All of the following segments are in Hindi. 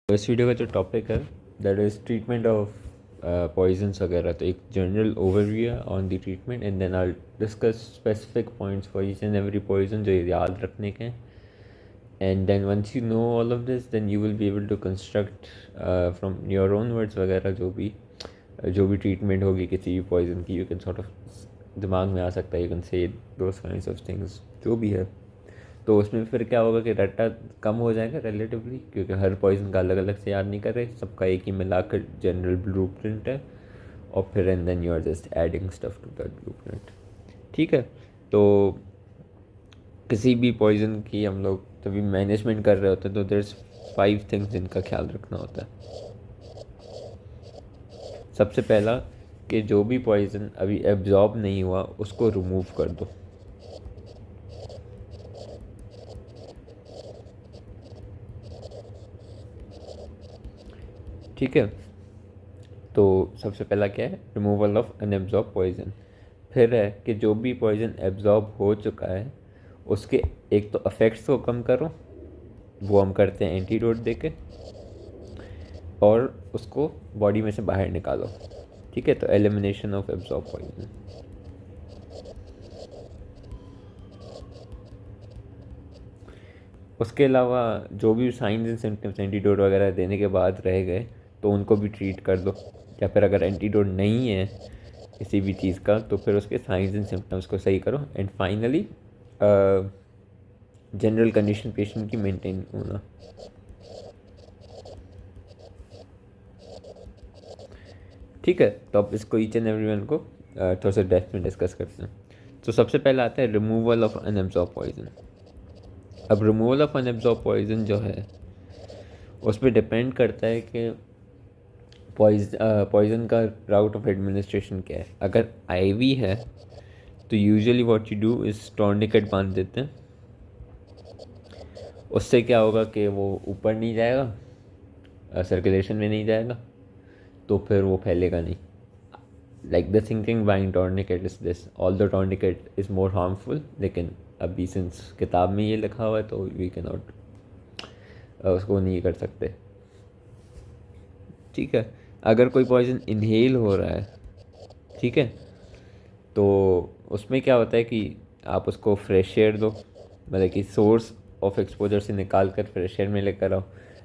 तो इस वीडियो का जो टॉपिक है that is treatment of poisons वगैरह। तो एक जनरल ओवरव्यू है on the treatment and then I discuss specific points for each and every poison जो याद रखने के हैं। And then once you know all of this then you will be able to construct from your own words वगैरह जो भी ट्रीटमेंट होगी किसी भी पॉइजन की, यू कैन सॉर्ट ऑफ दिमाग में आ सकता है, you can say those kinds of things जो भी है। तो उसमें फिर क्या होगा कि रट्टा कम हो जाएगा रिलेटिवली, क्योंकि हर पॉइजन का अलग अलग से याद नहीं कर रहे, सबका एक ही मिलाकर जनरल ब्लूप्रिंट है। और फिर and then you are just adding stuff to that blueprint. ठीक है। तो किसी भी पॉइजन की हम लोग तभी मैनेजमेंट कर रहे होते हैं तो देयर 5 थिंग्स जिनका ख्याल रखना होता है। सबसे पहला कि जो भी पॉइजन अभी एब्जॉर्ब नहीं हुआ उसको रिमूव कर दो। ठीक है। तो सबसे पहला क्या है, रिमूवल ऑफ अनएब्जॉर्ब पॉइजन। फिर है कि जो भी पॉइजन एब्जॉर्ब हो चुका है उसके एक तो अफेक्ट्स को कम करो, वो हम करते हैं एंटीडोट देके, और उसको बॉडी में से बाहर निकालो। ठीक है। तो एलिमिनेशन ऑफ एब्जॉर्ब पॉइजन। उसके अलावा जो भी साइंस एंड सिम्टम्स एंटीडोट वगैरह देने के बाद रह गए तो उनको भी ट्रीट कर दो। या फिर अगर एंटीडोट नहीं है किसी भी चीज़ का तो फिर उसके साइंस एंड सिम्टम्स को सही करो। And finally general condition patient की मेंटेन होना। ठीक है। तो अब इसको ईच एंड एवरी वन को थोड़ा सा डेप्थ में डिस्कस करते हैं। तो सबसे पहला आता है रिमूवल ऑफ अनएब्जॉर्ब पॉइजन। अब रिमूवल ऑफ अनएब्जॉर्ब पॉइजन जो है उस पर डिपेंड करता है कि पॉइजन का राउट ऑफ एडमिनिस्ट्रेशन क्या है। अगर आईवी है तो usually what you do is tourniquet बांध देते हैं। उससे क्या होगा कि वो ऊपर नहीं जाएगा, सर्कुलेशन में नहीं जाएगा, तो फिर वो फैलेगा नहीं। Like the thinking buying tourniquet is this, all the tourniquet is more harmful, लेकिन अभी सिंस किताब में ये लिखा हुआ है तो वी कैन नॉट उसको नहीं कर सकते। ठीक है। अगर कोई पॉइजन इनहेल हो रहा है, ठीक है, तो उसमें क्या होता है कि आप उसको फ्रेश एयर दो, मतलब कि सोर्स ऑफ एक्सपोजर से निकाल कर फ्रेश एयर में लेकर आओ।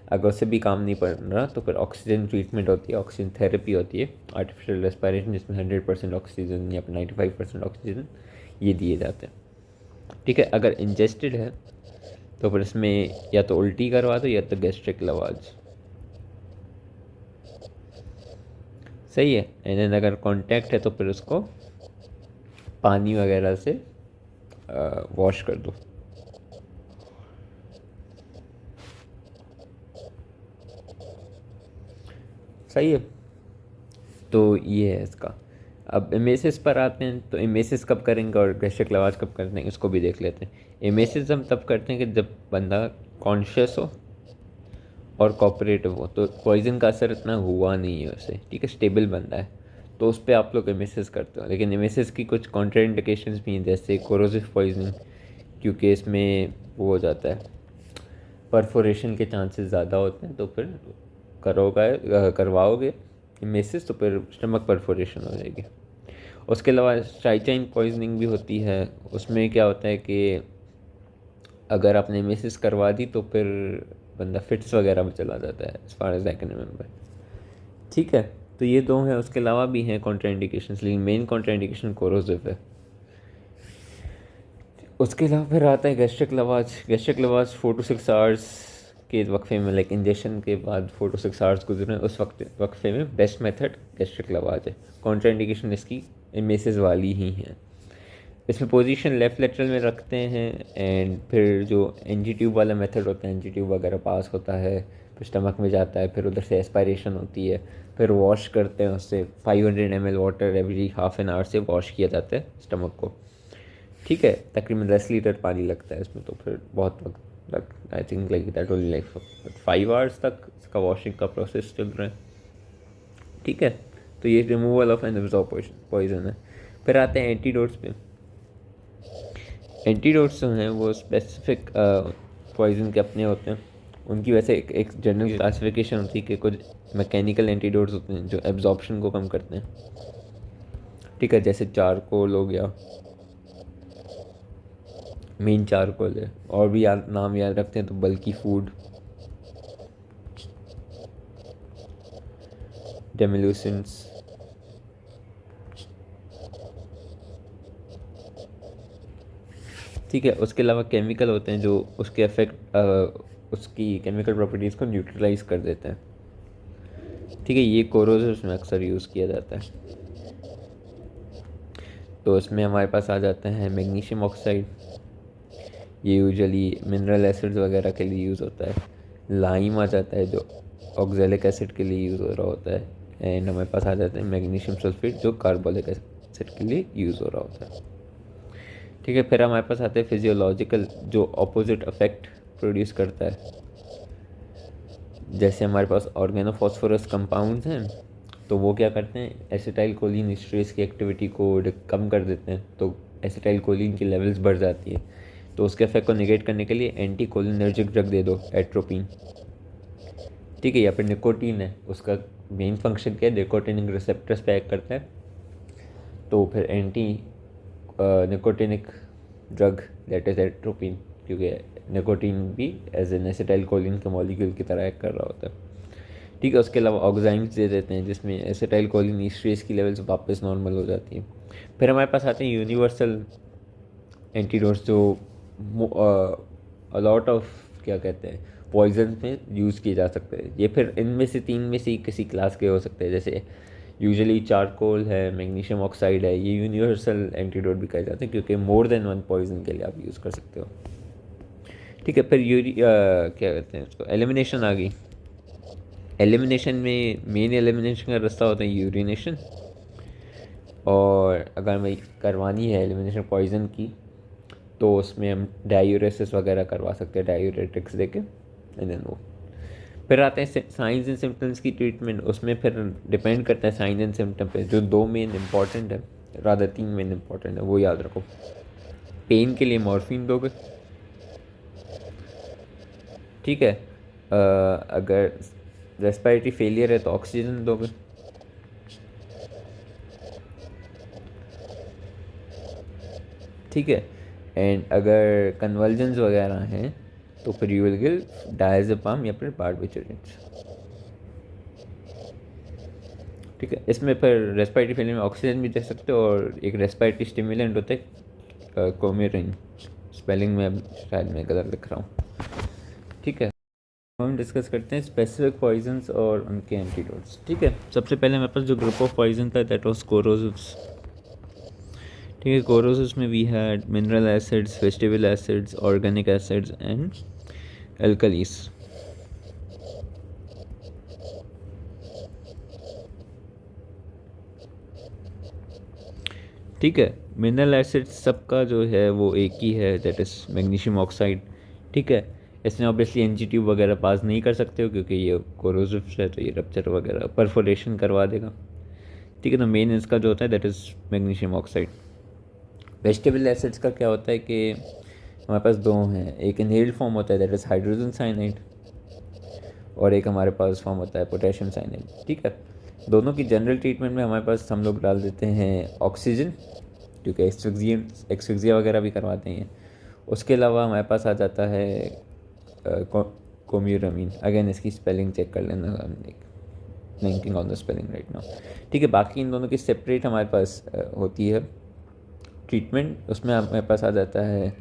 अगर उससे भी काम नहीं पड़ रहा तो फिर ऑक्सीजन ट्रीटमेंट होती है, ऑक्सीजन थेरेपी होती है, आर्टिफिशियल रेस्पिरेशन, जिसमें 100% ऑक्सीजन या फिर 95% ऑक्सीजन ये दिए जाते हैं। ठीक है। अगर इंजेस्टेड है तो फिर इसमें या तो उल्टी करवा दो या तो गैस्ट्रिक लवाज। सही है। एंड देन अगर कॉन्टैक्ट है तो फिर उसको पानी वगैरह से वॉश कर दो। सही है। तो ये है इसका। अब एमेसिस पर आते हैं। तो एमेसिस कब करेंगे और गैस्ट्रिक लवाज कब करते हैं इसको भी देख लेते हैं। एमेसिस हम तब करते हैं कि जब बंदा कॉन्शियस हो और कोऑपरेटिव हो, तो पॉइजन का असर इतना हुआ नहीं है उसे, ठीक है, स्टेबल बंदा है, तो उस पर आप लोग एमेसिस करते हो। लेकिन एमेसिस की कुछ कॉन्ट्राइंडिकेशंस भी हैं, जैसे कोरोसिव पॉइजनिंग, क्योंकि इसमें वो हो जाता है, परफोरेशन के चांसेस ज़्यादा होते हैं, तो फिर करवाओगे एमेसिस तो फिर स्टमक परफोरेशन हो जाएगी। उसके अलावा स्ट्राइचाइन पॉइजनिंग भी होती है। उसमें क्या होता है कि अगर आपने एमेसिस करवा दी तो फिर बंदा फिट्स वगैरह में चला जाता है, as far as I can remember. ठीक है। तो ये दो हैं। उसके अलावा भी हैं कॉन्ट्राइंडिकेशंस, लेकिन मेन कॉन्ट्राइंडिकेशन कोरोसिव है। उसके अलावा फिर आता है गैस्ट्रिक लवाज। गैस्ट्रिक लवाज 4 to 6 आवर्स के वक्फे में, लाइक इंजेक्शन के बाद 4 to 6 आवर्स गुजरे, उस वक्फे में बेस्ट मेथड गैस्ट्रिक लवाज है। कॉन्ट्राइंडिकेशन इसकी एमेसिस वाली ही है। इसमें पोजीशन लेफ़्ट लेटरल में रखते हैं। एंड फिर जो एनजी ट्यूब वाला मेथड होता है, एनजी ट्यूब वगैरह पास होता है, फिर स्टमक में जाता है, फिर उधर से एस्पायरेशन होती है, फिर वॉश करते हैं उससे। 500 ml water every half an hour से वॉश किया जाता है स्टमक को। ठीक है। तकरीबन 10 लीटर पानी लगता है इसमें, तो फिर बहुत वक्त लग, I think like that only like 5 hours तक इसका वॉशिंग का प्रोसेस चल रहा है। ठीक है। तो ये रिमूवल ऑफ अनएब्जॉर्ब पॉइजन है। फिर आते हैं एंटीडोट्स पे। एंटीडोट्स जो हैं वो स्पेसिफिक पॉइजन के अपने होते हैं। उनकी वैसे एक जनरल क्लासिफिकेशन होती है कि कुछ मैकेनिकल एंटीडोट्स होते हैं जो एब्जॉर्प्शन को कम करते हैं, ठीक है, जैसे चारकोल हो गया, मेन चारकोल है, और भी नाम याद रखते हैं तो बल्कि फूड, डेमिल्यूसेंस, ठीक है। उसके अलावा केमिकल होते हैं जो उसके उसकी केमिकल प्रॉपर्टीज़ को न्यूट्रलाइज कर देते हैं, ठीक है। ये कोरोसिव्स में अक्सर यूज़ किया जाता है। तो इसमें हमारे पास आ जाते हैं मैग्नीशियम ऑक्साइड, ये यूजुअली मिनरल एसिड्स वगैरह के लिए यूज़ होता है। लाइम आ जाता है जो ऑक्जेलिक एसिड के लिए यूज़ हो रहा होता है। एंड हमारे पास आ जाता है मैग्नीशियम सल्फेट जो कार्बोलिक एसिड के लिए यूज़ हो रहा होता है, ठीक है। फिर हमारे पास आते हैं फिजियोलॉजिकल जो अपोजिट इफेक्ट प्रोड्यूस करता है। जैसे हमारे पास ऑर्गेनोफॉस्फोरस कंपाउंड्स हैं, तो वो क्या करते हैं, एसिटाइल कोलिन स्ट्रेस की एक्टिविटी को कम कर देते हैं, तो एसिटाइल कोलिन की लेवल्स बढ़ जाती है। तो उसके इफेक्ट को निगेट करने के लिए एंटी कोलिनर्जिक ड्रग दे दो, एट्रोपिन, ठीक है। या फिर निकोटीन है, उसका मेन फंक्शन क्या है, निकोटिनिक रिसेप्टर्स पे एक्ट करता है, तो फिर anti nicotinic drug that is atropine, क्योंकि निकोटीन भी एज एन एसिटाइल कोलिन के मॉलिक्यूल की तरह एक्ट कर रहा होता है, ठीक है। उसके अलावा ऑक्साइम्स दे देते हैं जिसमें एसिटाइल कोलिन ईस्ट्रेस की लेवल्स वापस नॉर्मल हो जाती हैं। फिर हमारे पास आते हैं यूनिवर्सल एंटीडोट्स जो अलॉट ऑफ क्या कहते हैं पॉइजन में यूज़ किए जा सकते हैं। ये फिर इनमें से तीन में से किसी क्लास के हो सकते हैं, जैसे यूजुअली चारकोल है, मैग्नीशियम ऑक्साइड है, ये यूनिवर्सल एंटीडोट भी कहे जाते हैं क्योंकि मोर देन वन पॉइजन के लिए आप यूज़ कर सकते हो, ठीक है। फिर क्या कहते हैं उसको, एलिमिनेशन आ गई। एलिमिनेशन में मेन एलिमिनेशन का रास्ता होता है यूरिनेशन, और अगर हमें करवानी है एलिमिनेशन पॉइजन की तो उसमें हम डायूरेसिस वगैरह करवा सकते हैं, डायूरेटिक्स देके, एंड देन वो। फिर आते हैं साइंस एंड सिम्टम्स की ट्रीटमेंट। उसमें फिर डिपेंड करता है साइंस एंड सिम्टम पे, जो दो मेन इंपॉर्टेंट है, रादर तीन मेन इंपॉर्टेंट है, वो याद रखो। पेन के लिए मॉर्फिन दोगे, ठीक है। अगर रेस्पिरेटरी फेलियर है तो ऑक्सीजन दोगे, ठीक है। एंड अगर कन्वल्जन्स वगैरह हैं तो फिर यू विल गिव डायज़ेपाम या फिर बारबिटूरेट्स, ठीक है। इसमें फिर रेस्पिरेटरी फेलियर में ऑक्सीजन भी दे सकते हो, और एक रेस्पिरेटरी स्टिमुलेंट होता है कोमेरिन, स्पेलिंग में अब शायद मैं गलत लिख रहा हूँ, ठीक है। हम डिस्कस करते हैं स्पेसिफिक पॉइजन्स और उनके एंटीडोट्स, ठीक है। सबसे पहले मेरे पास जो ग्रुप ऑफ पॉइजन था दैट वाज कोरोसिव्स, ठीक है। कोरोसिव्स में we had mineral acids, vegetable acids, organic acids and alkalis, ठीक है। मिनरल एसिड्स सबका जो है वो एक ही है, दैट इज़ मैग्नीशियम ऑक्साइड, ठीक है। इसमें ऑब्वियसली एनजी ट्यूब वगैरह पास नहीं कर सकते हो क्योंकि ये कोरोसिव है, तो ये रप्चर वगैरह परफोरेशन करवा देगा, ठीक है। तो मेन इसका जो होता है that is magnesium oxide. Vegetable acids का क्या होता है कि हमारे पास दो हैं, एक इनहेल्ड फॉर्म होता है दैट इज़ हाइड्रोजन साइनाइड, और एक हमारे पास फॉर्म होता है पोटेशियम साइनाइड, ठीक है। दोनों की जनरल ट्रीटमेंट में हमारे पास हम लोग डाल देते हैं ऑक्सीजन, क्योंकि एक्सफिक्सिया वगैरह भी करवाते हैं। उसके अलावा हमारे पास आ जाता है कोम्यूरामीन, अगेन इसकी स्पेलिंग चेक कर लेना, linking on the spelling right now, ठीक है। बाकी इन दोनों की सेपरेट हमारे पास होती है ट्रीटमेंट। उसमें हमारे पास आ जाता है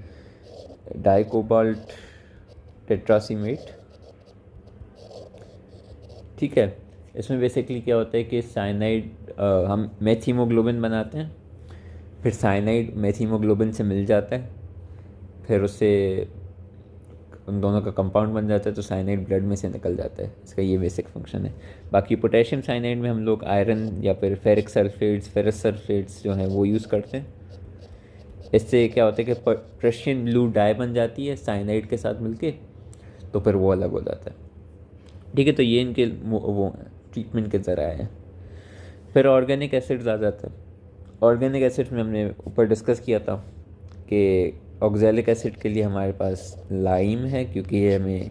डाइकोबाल्ट टेट्रासीमेट, ठीक है। इसमें बेसिकली क्या होता है कि साइनाइड हम मेथीमोग्लोबिन बनाते हैं, फिर साइनाइड मेथीमोग्लोबिन से मिल जाता है, फिर उससे उन दोनों का कंपाउंड बन जाता है, तो साइनाइड ब्लड में से निकल जाता है। इसका ये बेसिक फंक्शन है। बाकी पोटेशियम साइनाइड में हम लोग आयरन या फिर फेरिक सल्फेट्स, फेरस सल्फेट्स जो हैं वो यूज़ करते हैं। इससे क्या होता है कि प्रेशियन ब्लू डाई बन जाती है साइनाइड के साथ मिलके, तो फिर वो अलग हो जाता है, ठीक है। तो ये इनके वो ट्रीटमेंट के ज़राए हैं। फिर ऑर्गेनिक एसिड्स आ जाता है। ऑर्गेनिक एसिड्स में हमने ऊपर डिस्कस किया था कि ऑक्जेलिक एसिड के लिए हमारे पास लाइम है, क्योंकि ये हमें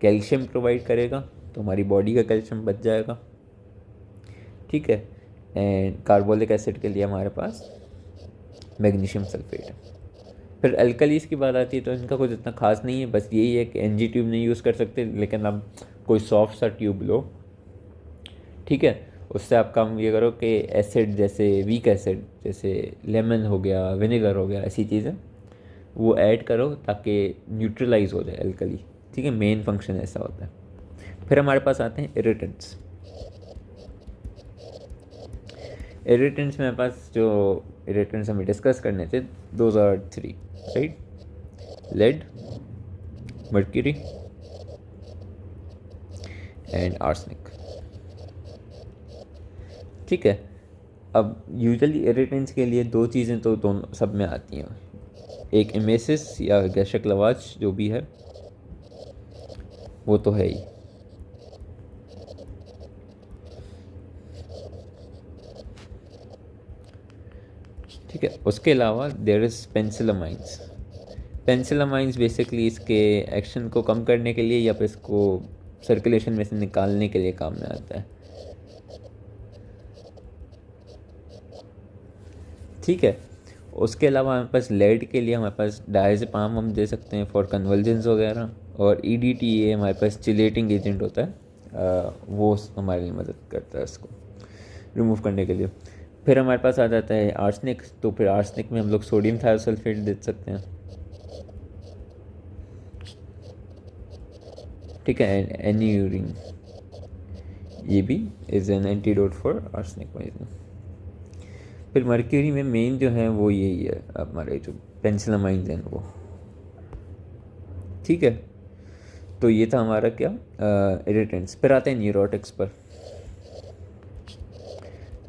कैल्शियम प्रोवाइड करेगा, तो हमारी बॉडी का कैल्शियम बच जाएगा, ठीक है। एंड कार्बोलिक एसिड के लिए हमारे पास मैग्नीशियम सल्फेट है। फिर अल्कलीज की बात आती है तो इनका कुछ इतना खास नहीं है, बस यही है कि एनजी ट्यूब नहीं यूज़ कर सकते, लेकिन आप कोई सॉफ्ट सा ट्यूब लो, ठीक है। उससे आप काम ये करो कि एसिड जैसे वीक एसिड जैसे लेमन हो गया, विनेगर हो गया, ऐसी चीज़ें वो ऐड करो ताकि न्यूट्रलाइज हो जाए अल्कली, ठीक है। मेन फंक्शन ऐसा होता है। फिर हमारे पास आते हैं इरिटेंट्स। इरिटेंट्स में हमारे पास जो इरिटेंट्स हमें डिस्कस करने थे, those are 3, right? Lead, mercury and arsenic, ठीक है। अब यूजुअली इरिटेंट्स के लिए 2 चीज़ें तो दोनों सब में आती हैं, एक एमेसिस या गैशक लवाज जो भी है वो तो है ही, ठीक है। उसके अलावा देयर इज़ पेंसिलामाइंस। पेंसिलामाइंस बेसिकली इसके एक्शन को कम करने के लिए या फिर इसको सर्कुलेशन में से निकालने के लिए काम में आता है, ठीक है। उसके अलावा हमारे पास लेड के लिए हमारे पास डायज़ेपाम हम दे सकते हैं फॉर कन्वल्जन्स वगैरह, और EDTA हमारे पास चिलेटिंग एजेंट होता है, वो हमारे लिए मदद करता है इसको रिमूव करने के लिए। फिर हमारे पास आ जाता है आर्सेनिक, तो फिर आर्सेनिक में हम लोग सोडियम थायोसल्फेट दे सकते हैं, ठीक है। एनी यूरिन, ये भी is an antidote for arsenic poison. फिर मर्क्यूरी में मेन जो है वो यही है, हमारे जो पेंसिलामाइंस हैं वो, ठीक है। तो ये था हमारा क्या इरिटेंट्स। फिर आते हैं न्यूरोटिक्स पर।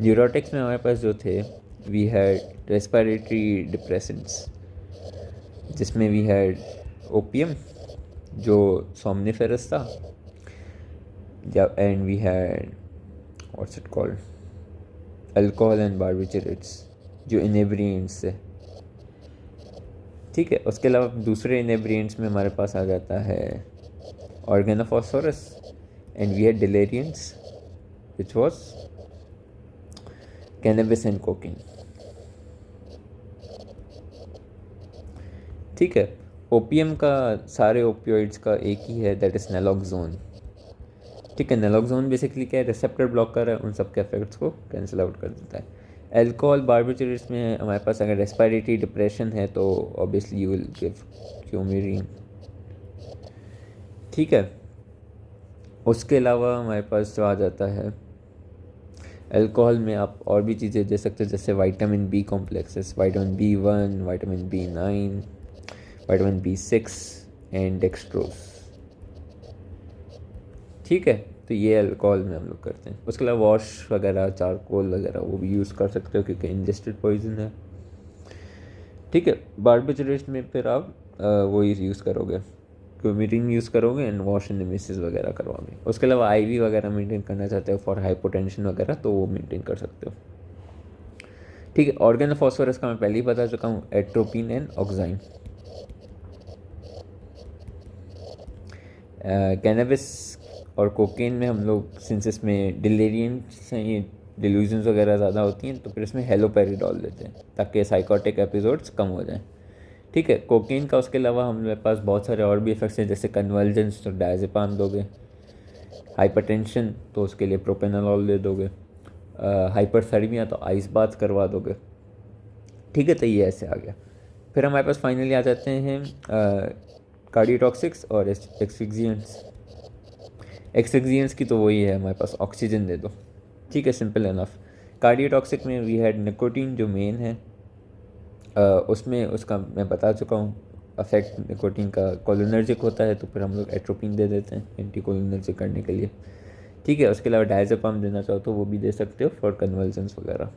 न्यूरोटिक्स में हमारे पास जो थे, वी हैड रेस्पिरेटरी डिप्रेसेंट्स, जिसमें वी हैड ओपियम जो सोमनिफेरस था, and we had what's it called alcohol and barbiturates जो इनेब्रिएंट्स है, ठीक है। उसके अलावा दूसरे इनेब्रिएंट्स में हमारे पास आ जाता है organophosphorus, and we had deliriants which was cannabis and cocaine, ठीक है। ओपियम का सारे ओपियोइड्स का एक ही है, दैट इज़ नैलोक्सोन, ठीक है। नैलोक्सोन बेसिकली क्या है, रिसेप्टर ब्लॉकर है, उन सब के इफेक्ट्स को कैंसिल आउट कर देता है। अल्कोहल बार्बिचरेट्स में हमारे पास अगर रेस्पिरेटरी डिप्रेशन है तो ऑब्वियसली यू विल गिव क्यूमिरीन, ठीक है। उसके अलावा हमारे पास जो आ जाता है अल्कोहल में, आप और भी चीज़ें दे सकते हैं जैसे vitamin B complexes, vitamin B1, vitamin B9, vitamin B6 and dextrose, ठीक है। तो ये अल्कोहल में हम लोग करते हैं। उसके अलावा वॉश वगैरह, चारकोल वगैरह वो भी यूज़ कर सकते हो क्योंकि इंजेस्टेड पॉइजन है, ठीक है। बार्बिचरेट्स में फिर आप वो यूज़ करोगे, क्यूमिरीन यूज़ करोगे एंड वॉश एंड नेमेसिस वगैरह करवाओगे। उसके अलावा IV वगैरह मेंटेन करना चाहते हो फॉर हाइपोटेंशन वगैरह तो वो मेंटेन कर सकते हो, ठीक है। ऑर्गेनोफॉस्फोरस का मैं पहले ही बता चुका हूँ, एट्रोपिन एंड ऑक्साइन। कैनबिस और कोकेन में हम लोग सिंस इसमें डिलेरियंट्स हैं, ये डिल्यूजन्स वगैरह ज़्यादा होती हैं, तो फिर इसमें हेलोपेरिडॉल देते हैं ताकि साइकोटिक एपिसोड्स कम हो जाएं, ठीक है। कोकेन का उसके अलावा हमारे पास बहुत सारे और भी इफेक्ट्स हैं, जैसे कन्वल्जेंस तो डायज़ेपाम दोगे, हाइपरटेंशन तो उसके लिए प्रोपेनोलॉल दे दोगे, हाइपरथर्मिया तो आइस बाथ करवा दोगे, ठीक है। तो ये ऐसे आ गया। फिर हमारे पास फाइनली आ जाते हैं कार्डियोटॉक्सिक्स और एक्सफिक्सिएंट्स। एक्सफिक्सिएंट्स की तो वही है, हमारे पास ऑक्सीजन दे दो, ठीक है, सिंपल इनफ। कार्डियोटॉक्सिक में वी हैड निकोटीन जो मेन है, उसमें उसका मैं बता चुका हूँ अफेक्ट निकोटीन का कोलिनर्जिक होता है, तो फिर हम लोग एट्रोपिन दे देते हैं एंटी कोलिनर्जिक करने के लिए, ठीक है। उसके अलावा डायज़ेपाम देना चाहो तो वो भी दे सकते हो फॉर कन्वल्जन्स वगैरह,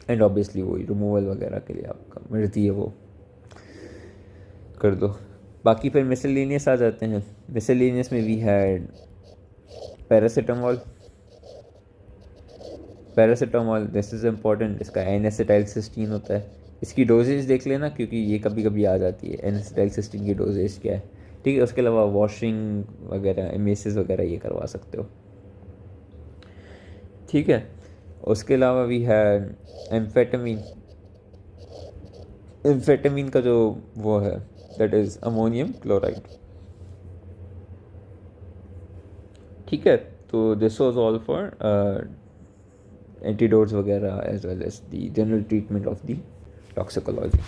एंड ऑब्वियसली वही रिमूवल वगैरह के लिए आपका मर्जी है वो कर दो। बाकी फिर मिसलेनियस आ जाते हैं। मिसलेनियस में we had paracetamol. Paracetamol this is important, इसका N-एसिटाइलसिस्टीन होता है। इसकी डोजेज देख लेना क्योंकि ये कभी कभी आ जाती है, N-एसिटाइलसिस्टीन की डोजेज क्या है। ठीक है। उसके अलावा वॉशिंग वगैरह, एमेसिस वगैरह ये करवा सकते हो, ठीक है। उसके अलावा भी है एम्फेटामिन। एम्फेटामिन का जो वो है, दैट इज़ अमोनियम क्लोराइड, ठीक है। तो this was all for antidotes वगैरह as well as the general treatment of the toxicology.